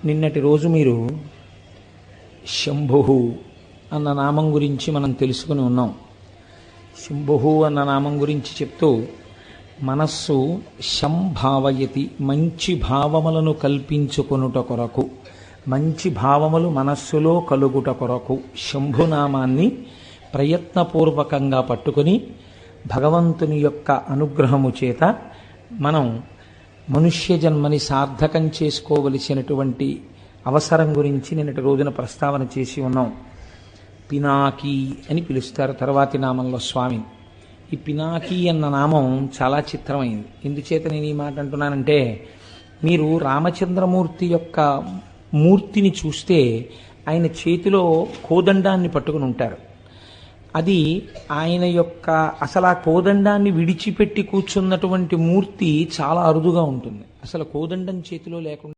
నిన్నటి రోజు మీరు శంభు అన్న నామం గురించి మనం తెలుసుకుని ఉన్నాం. శంభు అన్న నామం గురించి చెప్తూ మనస్సు శంభావయతి, మంచి భావములను కల్పించుకొనుట కొరకు, మంచి భావములు మనస్సులో కలుగుట కొరకు శంభునామాన్ని ప్రయత్నపూర్వకంగా పట్టుకొని భగవంతుని యొక్క అనుగ్రహము చేత మనం మనుష్య జన్మని సార్థకం చేసుకోవలసినటువంటి అవసరం గురించి నిన్నటి రోజున ప్రస్తావన చేసి ఉన్నాం. పినాకి అని పిలుస్తారు తర్వాతి నామంలో స్వామి. ఈ పినాకి అన్న నామం చాలా చిత్రమైంది. ఎందుచేత నేను ఈ మాట అంటున్నానంటే, మీరు రామచంద్రమూర్తి యొక్క మూర్తిని చూస్తే ఆయన చేతిలో కోదండాన్ని పట్టుకుని ఉంటారు. అది ఆయన యొక్క అసలు ఆ కోదండాన్ని విడిచిపెట్టి కూర్చున్నటువంటి మూర్తి చాలా అరుదుగా ఉంటుంది. అసలు కోదండం చేతిలో లేకుండా